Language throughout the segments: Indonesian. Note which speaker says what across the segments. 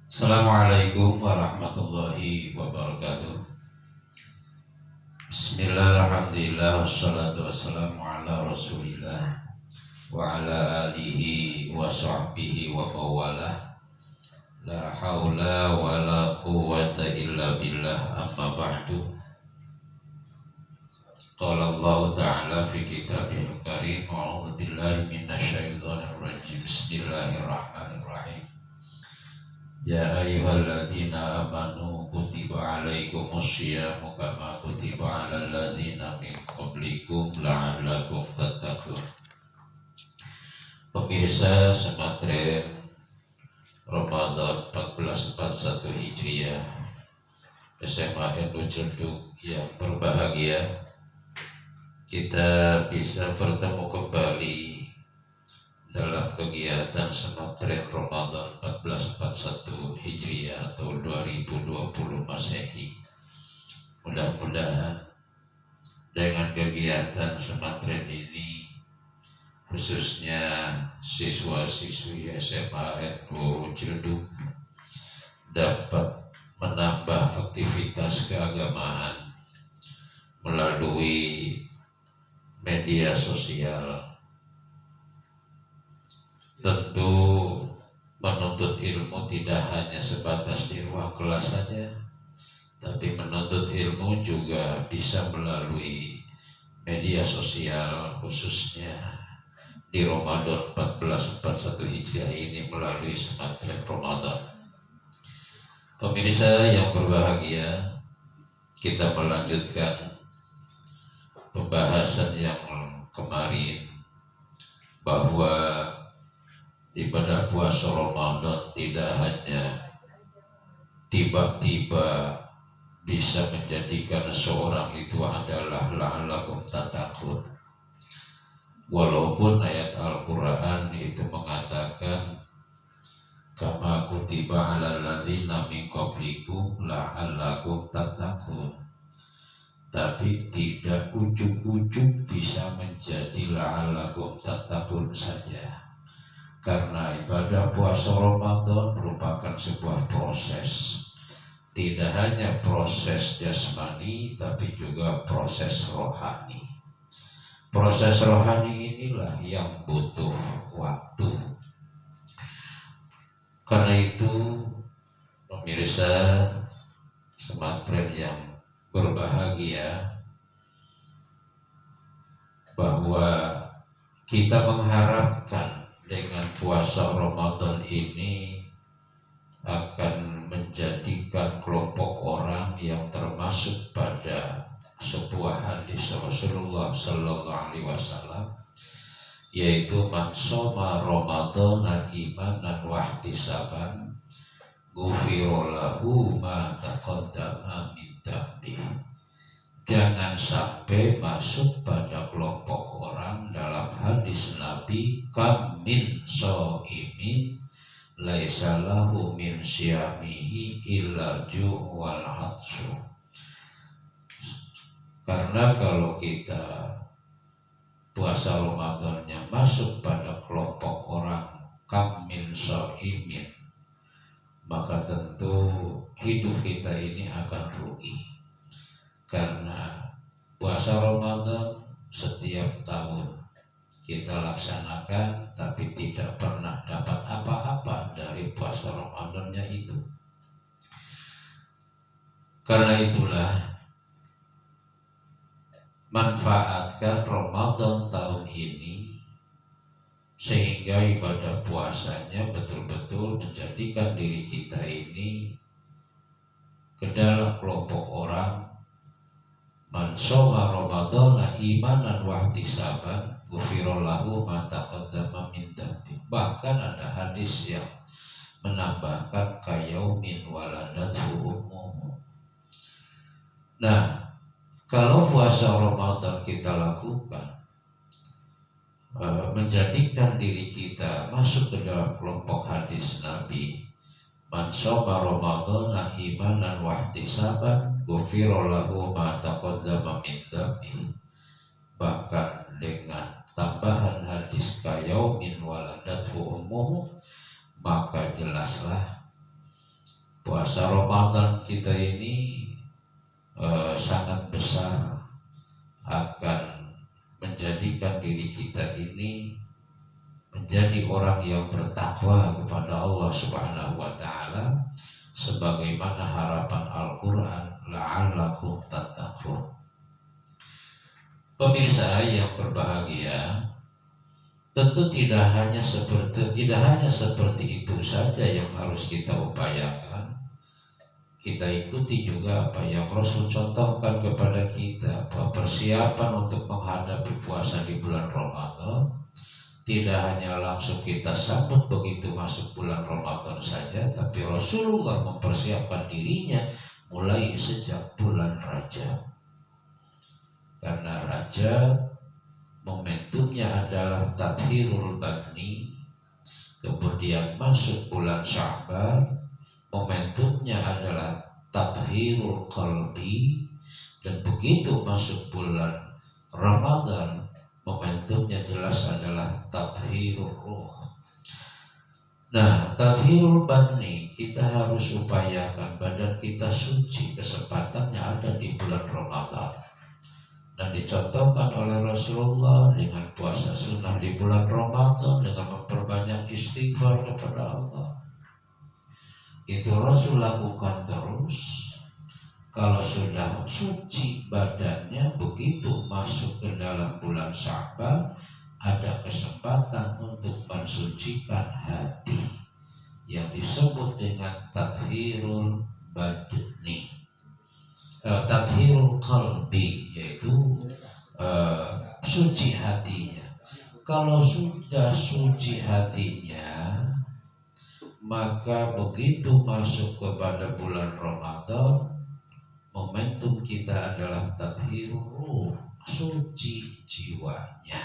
Speaker 1: Assalamualaikum warahmatullahi wabarakatuh. Bismillahirrahmanirrahim. Wassalatu wassalamu ala rasulillah wa ala alihi wa sahbihi wa mawalah. La hawla wa la quwwata illa billah, amma ba'du. Qala Allah ta'ala fi kitabihil karim. A'udzu billahi minasyaitonir rajim. Bismillahirrahmanirrahim. Ya ayyuhalladzina amanu kutiba alaikumus syiyamu kama kutiba alal ladzina min qablikum la'allakum tattaqun. Pemirsa Pesantren Ramadan 1441 Hijriah SMA NU Ciledug yang berbahagia, kita bisa bertemu kembali dalam kegiatan Pesantren Ramadan 1441 Hijriah atau 2020 Masehi. Mudah-mudahan dengan kegiatan pesantren ini, khususnya siswa-siswi SMA NU Ciledug, dapat menambah aktivitas keagamaan melalui media sosial. Tentu menuntut ilmu tidak hanya sebatas di ruang kelas saja, tapi menuntut ilmu juga bisa melalui media sosial, khususnya di Ramadan 1441 Hijriah ini melalui Pesantren Ramadan. Pemirsa yang berbahagia, kita melanjutkan pembahasan yang kemarin bahwa ibadah puasa Ramadan tidak hanya tiba-tiba bisa menjadikan seorang itu adalah la'allakum tattaqun. Walaupun ayat Al-Quran itu mengatakan kama kutiba alal ladzina min qablikum la'allakum tattaqun, tapi tidak ujuk-ujuk bisa menjadi la'allakum tattaqun saja. Karena ibadah puasa Ramadan merupakan sebuah proses, tidak hanya proses jasmani tapi juga proses rohani. Proses rohani inilah yang butuh waktu. Karena itu, pemirsa pesantren yang berbahagia, bahwa kita mengharapkan dengan puasa Ramadan ini akan menjadikan kelompok orang yang termasuk pada sebuah hadis Rasulullah Sallallahu Alaihi Wasallam, yaitu man shoma Ramadhana imanan wa ihtisaban ghufira lahu ma taqaddama min dhanbi. Jangan sampai masuk pada kelompok orang dalam hadis Nabi kam min shaimin laisa lahu min syiyamihi illa ju' wal hatsu. Karena kalau kita puasa Ramadannya masuk pada kelompok orang kam min shaimin, maka tentu hidup kita ini akan rugi. Karena puasa Ramadan setiap tahun kita laksanakan, tapi tidak pernah dapat apa-apa dari puasa Ramadannya itu. Karena itulah, manfaatkan Ramadan tahun ini sehingga ibadah puasanya betul-betul menjadikan diri kita ini ke dalam kelompok orang man shoma Ramadhana imanan wa ihtisaban ghufira lahu ma taqaddama min dhanbi. Bahkan ada hadis yang menambahkan kayaumin waladathu ummuhu. Nah, kalau puasa Ramadan kita lakukan menjadikan diri kita masuk ke dalam kelompok hadis Nabi man shoma Ramadhana imanan wa ihtisaban ghufira lahu ma taqaddama min dhanbi. Bahkan dengan tambahan hadis kayaumin waladathu ummuhu, maka jelaslah puasa Ramadan kita ini sangat besar akan menjadikan diri kita ini menjadi orang yang bertakwa kepada Allah Subhanahu wa taala sebagaimana harapan Al-Qur'an la'allakum tattaqun. Pemirsa yang berbahagia, tentu tidak hanya seperti itu saja yang harus kita upayakan. Kita ikuti juga apa yang Rasul contohkan kepada kita, bahwa persiapan untuk menghadapi puasa di bulan Ramadan tidak hanya langsung kita sambut begitu masuk bulan Ramadan saja, tapi Rasulullah mempersiapkan dirinya mulai sejak bulan Rajab. Karena Rajab momentumnya adalah tathhirul badni, kemudian masuk bulan Sya'ban momentumnya adalah tathhirul qalbi, dan begitu masuk bulan Ramadan momentumnya jelas adalah tathhirul ruh. Nah, tathhirul badni kita harus upayakan badan kita suci, kesempatannya ada di bulan Ramadan. Dan dicontohkan oleh Rasulullah dengan puasa sunnah di bulan Ramadan, dengan memperbanyak istighfar kepada Allah. Itu Rasul lakukan terus. Kalau sudah suci badannya, begitu masuk ke dalam bulan Sya'ban ada kesempatan untuk mensucikan hati yang disebut dengan tathhirul badni, tathhirul qalbi, yaitu suci hatinya. Kalau sudah suci hatinya, maka begitu masuk kepada bulan Ramadan, momentum kita adalah tathhirul ruh, suci jiwanya.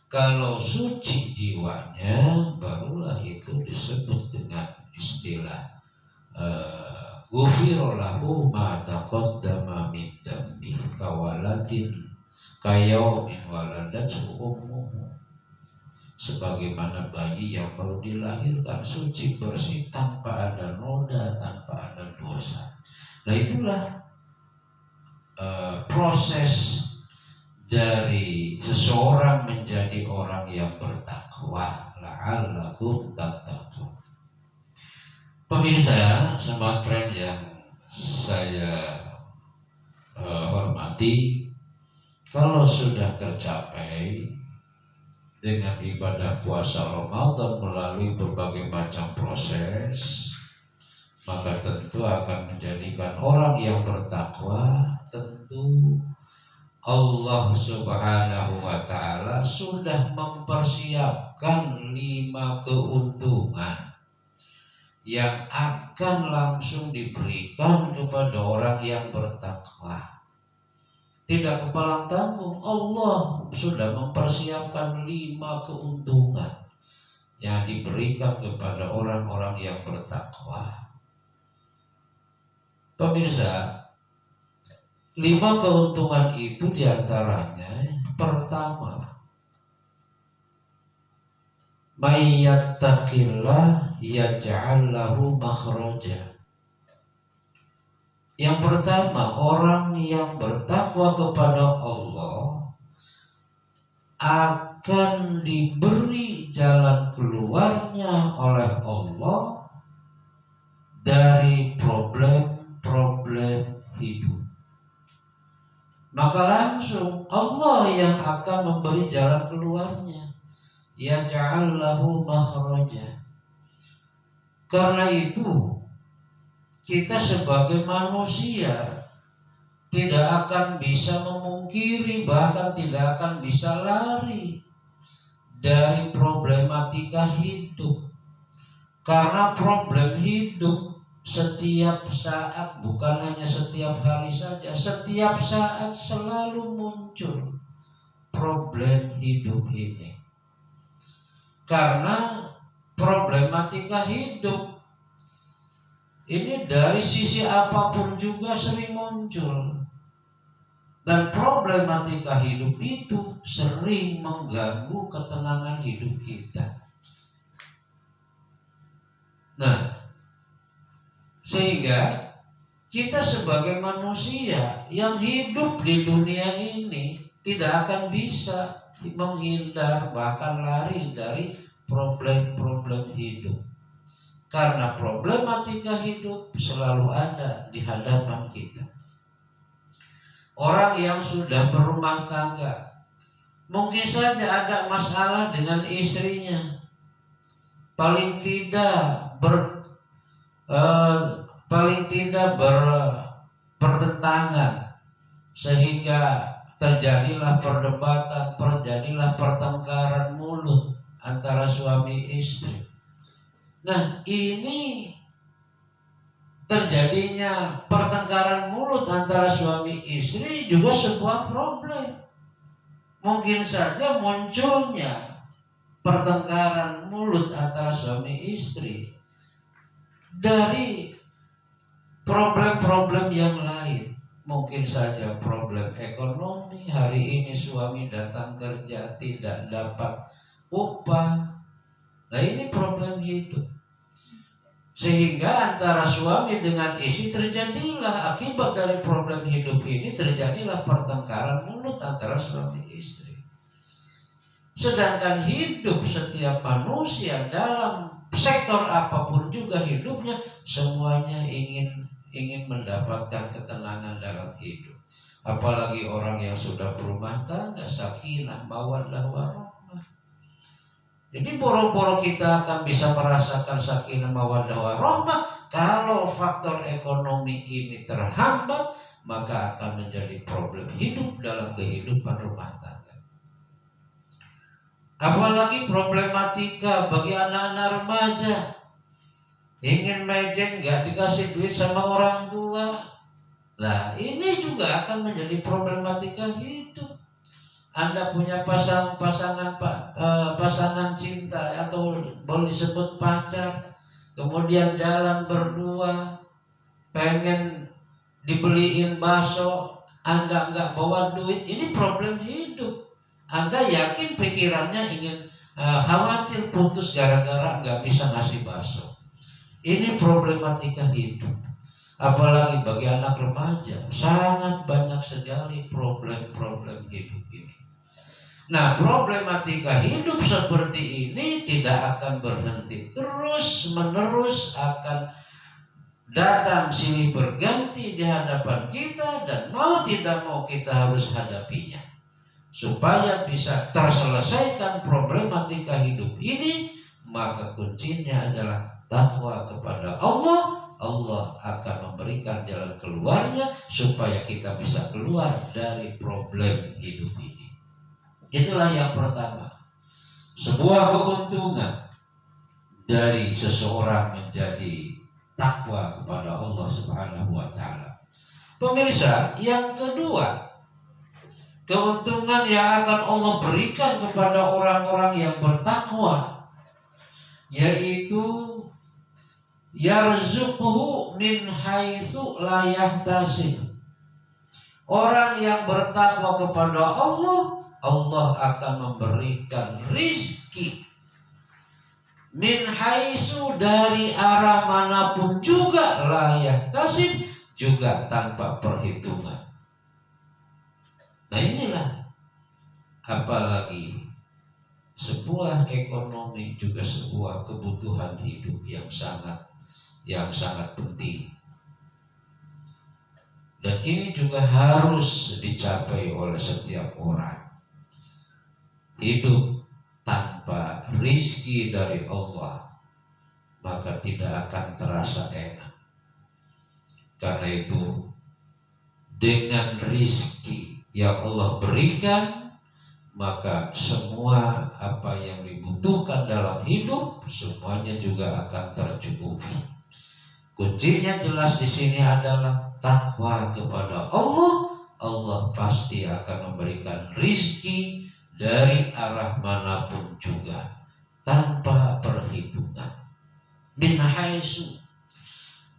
Speaker 1: Kalau suci jiwanya, barulah itu disebut dengan istilah ghufira lahu ma taqaddama min dhanbi kawaladin kayaumin waladathu ummuhu. Sebagaimana bayi yang baru dilahirkan suci bersih tanpa ada noda, tanpa ada dosa. Nah, itulah proses dari seseorang menjadi orang yang bertakwa, la'allakum tattaqun. Pemirsa semantren yang saya hormati, kalau sudah tercapai dengan ibadah puasa Ramadan melalui berbagai macam proses, maka tentu akan menjadikan orang yang bertakwa. Tentu Allah Subhanahu wa ta'ala sudah mempersiapkan 5 keuntungan yang akan langsung diberikan kepada orang yang bertakwa. Tidak kepalang tanggung, Allah sudah mempersiapkan 5 keuntungan yang diberikan kepada orang-orang yang bertakwa. Pemirsa, 5 keuntungan itu diantaranya, pertama, may yattaqillah yaj'al lahu makhraja. Yang pertama, orang yang bertakwa kepada Allah akan diberi jalan keluarnya oleh Allah dari problem-problem hidup. Maka langsung Allah yang akan memberi jalan keluarnya. Yaj'al lahu makhraja. Karena itu kita sebagai manusia tidak akan bisa memungkiri, bahkan tidak akan bisa lari dari problematika hidup. Karena problem hidup setiap saat, bukan hanya setiap hari saja, setiap saat selalu muncul problem hidup ini. Karena problematika hidup ini dari sisi apapun juga sering muncul. Dan problematika hidup itu sering mengganggu ketenangan hidup kita. Nah, Sehingga kita sebagai manusia yang hidup di dunia ini tidak akan bisa menghindar bahkan lari dari problem-problem hidup. Karena problematika hidup selalu ada di hadapan kita. Orang yang sudah berumah tangga mungkin saja ada masalah dengan istrinya. Paling tidak bertentangan sehingga terjadilah perdebatan, terjadilah pertengkaran mulut antara suami istri. Nah, ini terjadinya pertengkaran mulut antara suami istri juga sebuah problem. Mungkin saja munculnya pertengkaran mulut antara suami istri dari problem-problem yang lain. Mungkin saja problem ekonomi. Hari ini suami datang kerja tidak dapat upah. Nah, ini problem hidup. Sehingga antara suami dengan istri terjadilah, akibat dari problem hidup ini terjadilah pertengkaran mulut antara suami istri. Sedangkan hidup setiap manusia dalam sektor apapun juga hidupnya, semuanya ingin mendapatkan ketenangan dalam hidup. Apalagi orang yang sudah berumah tangga, sakinah, mawaddah, warahmah. Jadi boro-boro kita akan bisa merasakan sakinah, mawaddah, warahmah kalau faktor ekonomi ini terhambat, maka akan menjadi problem hidup dalam kehidupan rumah tangga. Apalagi problematika bagi anak-anak remaja, ingin mejeng gak dikasih duit sama orang tua. Nah, ini juga akan menjadi problematika hidup. Anda punya pasangan cinta atau boleh disebut pacar, kemudian jalan berdua, pengen dibeliin bakso, Anda nggak bawa duit, ini problem hidup. Anda yakin pikirannya ingin khawatir putus gara-gara nggak bisa ngasih bakso. Ini problematika hidup. Apalagi bagi anak remaja, sangat banyak sekali problem-problem hidup ini. Nah, problematika hidup seperti ini tidak akan berhenti, terus menerus akan datang silih berganti di hadapan kita, dan mau tidak mau kita harus hadapinya. Supaya bisa terselesaikan problematika hidup ini, maka kuncinya adalah takwa kepada Allah. Allah akan memberikan jalan keluarnya supaya kita bisa keluar dari problem hidup ini. Itulah yang pertama, sebuah keuntungan dari seseorang menjadi takwa kepada Allah Subhanahu wa ta'ala. Pemirsa, yang kedua, keuntungan yang akan Allah berikan kepada orang-orang yang bertakwa, yaitu yarzuquhu min haitsu la yahtasib. Orang yang bertakwa kepada Allah, Allah akan memberikan rizki min haitsu, dari arah manapun juga, la yahtasib, juga tanpa perhitungan. Nah, inilah apalagi sebuah ekonomi juga sebuah kebutuhan hidup yang sangat penting. Dan ini juga harus dicapai oleh setiap orang. Hidup tanpa rizki dari Allah, maka tidak akan terasa enak. Karena itu, dengan rizki yang Allah berikan, maka semua apa yang dibutuhkan dalam hidup semuanya juga akan tercukupi. Kuncinya jelas di sini adalah takwa kepada Allah. Allah pasti akan memberikan rizki dari arah manapun juga tanpa perhitungan. Min haitsu,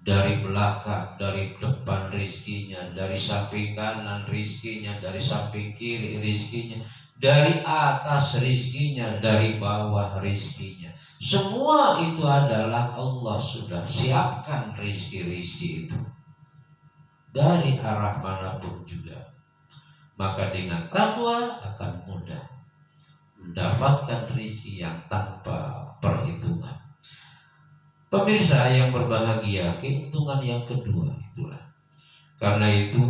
Speaker 1: dari belakang, dari depan rizkinya, dari samping kanan rizkinya, dari samping kiri rizkinya, dari atas rizkinya, dari bawah rizkinya. Semua itu adalah Allah sudah siapkan rizki-rizki itu dari arah manapun juga. Maka dengan takwa akan mudah mendapatkan rizki yang tanpa perhitungan. Pemirsa yang berbahagia, keuntungan yang kedua itulah. Karena itu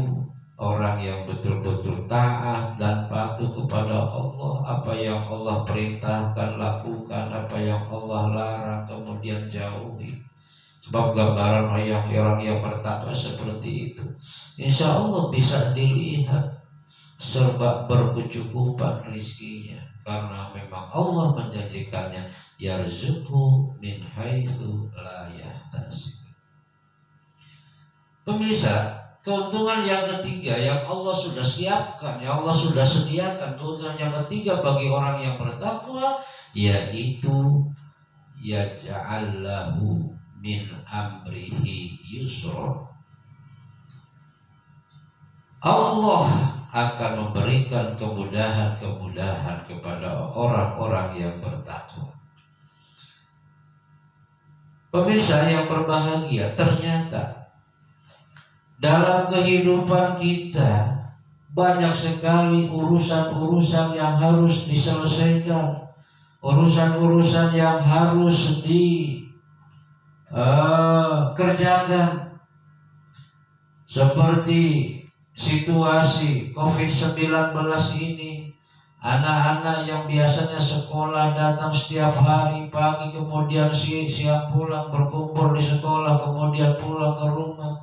Speaker 1: orang yang betul-betul taat dan patuh kepada Allah, apa yang Allah perintahkan lakukan, apa yang Allah larang kemudian jauhi. Sebab gambaran orang yang bertakwa seperti itu, insya Allah bisa dilihat serba berkecukupan rizkinya. Karena memang Allah menjanjikannya, yarzuqhu min haitsu la yahtasib. Pemirsa, keuntungan yang ketiga yang Allah sudah siapkan, yang Allah sudah sediakan, keuntungan yang ketiga bagi orang yang bertakwa, yaitu yaj'allahu min amrihi yusra. Allah akan memberikan kemudahan-kemudahan kepada orang-orang yang bertakwa. Pemirsa yang berbahagia, ternyata dalam kehidupan kita banyak sekali urusan-urusan yang harus diselesaikan, urusan-urusan yang harus dikerjakan, seperti situasi COVID-19 ini. Anak-anak yang biasanya sekolah datang setiap hari pagi, kemudian siang pulang, berkumpul di sekolah, kemudian pulang ke rumah.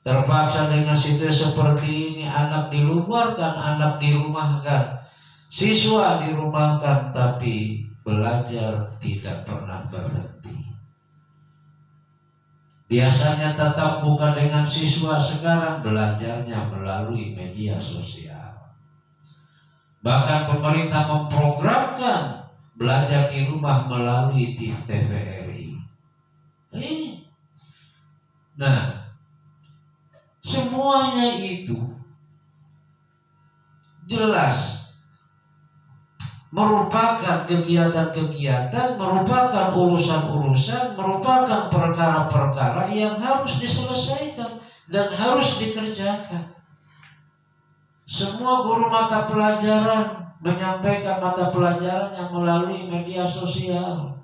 Speaker 1: Terpaksa dengan situasi seperti ini, anak diluarkan, anak dirumahkan, siswa dirumahkan, tapi belajar tidak pernah berhenti. Biasanya tatap muka dengan siswa, sekarang belajarnya melalui media sosial. Bahkan pemerintah memprogramkan belajar di rumah melalui TVRI. Ini. Nah, semuanya itu jelas merupakan kegiatan-kegiatan, merupakan urusan-urusan, merupakan perkara-perkara yang harus diselesaikan dan harus dikerjakan. Semua guru mata pelajaran menyampaikan mata pelajaran yang melalui media sosial.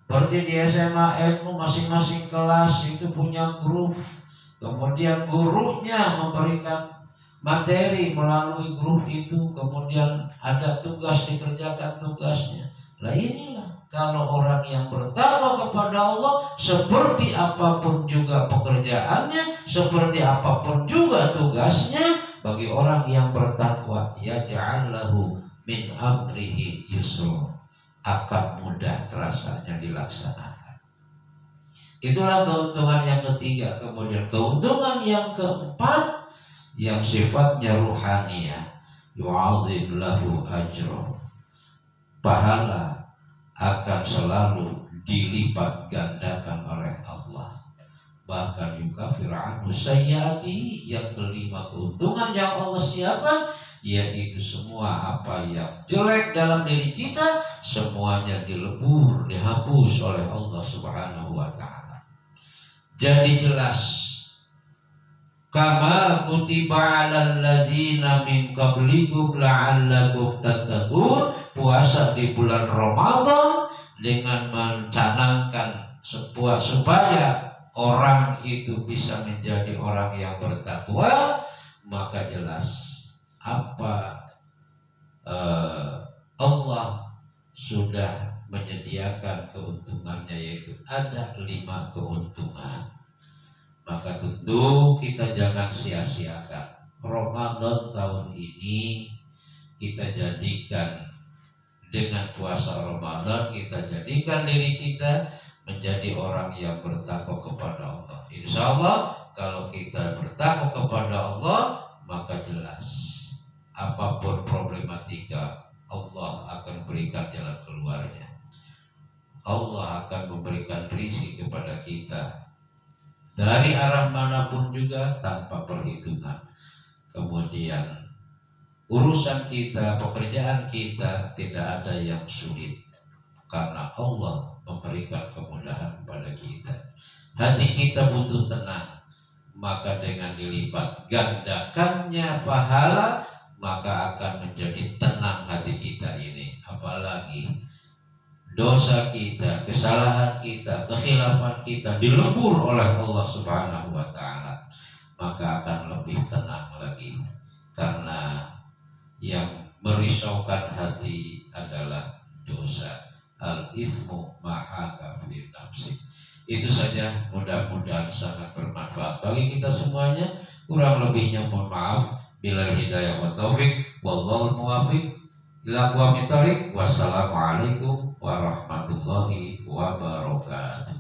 Speaker 1: Seperti di SMA ilmu, masing-masing kelas itu punya grup, kemudian gurunya memberikan materi melalui grup itu, kemudian ada tugas dikerjakan tugasnya. Nah inilah kalau orang yang bertakwa kepada Allah, seperti apapun juga pekerjaannya, seperti apapun juga tugasnya, bagi orang yang bertakwa, yaj'allahu min amrihi yusra, akan mudah rasanya dilaksanakan. Itulah keuntungan yang ketiga. Kemudian keuntungan yang keempat, yang sifatnya ruhaniyah, yu'adzim lahu ajro, pahala akan selalu dilipat gandakan oleh Allah, bahkan yukafir anhu sayyiati. Yang kelima, keuntungan yang Allah siapkan, yaitu semua apa yang jelek dalam diri kita, semuanya dilebur, dihapus oleh Allah Subhanahu wa ta'ala. Jadi jelas, kama kutiba 'alal ladzina min qablikum la'allakum tattaqun, puasa di bulan Ramadan dengan mencanangkan supaya orang itu bisa menjadi orang yang bertakwa, maka jelas apa Allah sudah menyediakan keuntungannya, yaitu ada 5 keuntungan. Maka tentu kita jangan sia-siakan Ramadan tahun ini. Kita jadikan dengan puasa Ramadan, kita jadikan diri kita menjadi orang yang bertakwa kepada Allah. Insya Allah kalau kita bertakwa kepada Allah, maka jelas apapun problematika, Allah akan berikan jalan keluarnya. Allah akan memberikan rezeki kepada kita. dari arah manapun juga tanpa perhitungan. Kemudian urusan kita, pekerjaan kita tidak ada yang sulit karena Allah memberikan kemudahan kepada kita. Hati kita butuh tenang, maka dengan dilipat gandakannya pahala, maka akan menjadi tenang hati kita ini. Apalagi dosa kita, kesalahan kita, kekhilafan kita dilebur oleh Allah Subhanahu wa Ta'ala, maka akan lebih tenang lagi. Karena yang merisaukan hati adalah dosa. Al-ithmu mahaka fi nafsi. Itu saja, mudah-mudahan sangat bermanfaat bagi kita semuanya. Kurang lebihnya mohon maaf. Bila hidayah wa taufik, wallahu muwafiq ila aqwamit thoriq. Wassalamualaikum warahmatullahi wabarakatuh.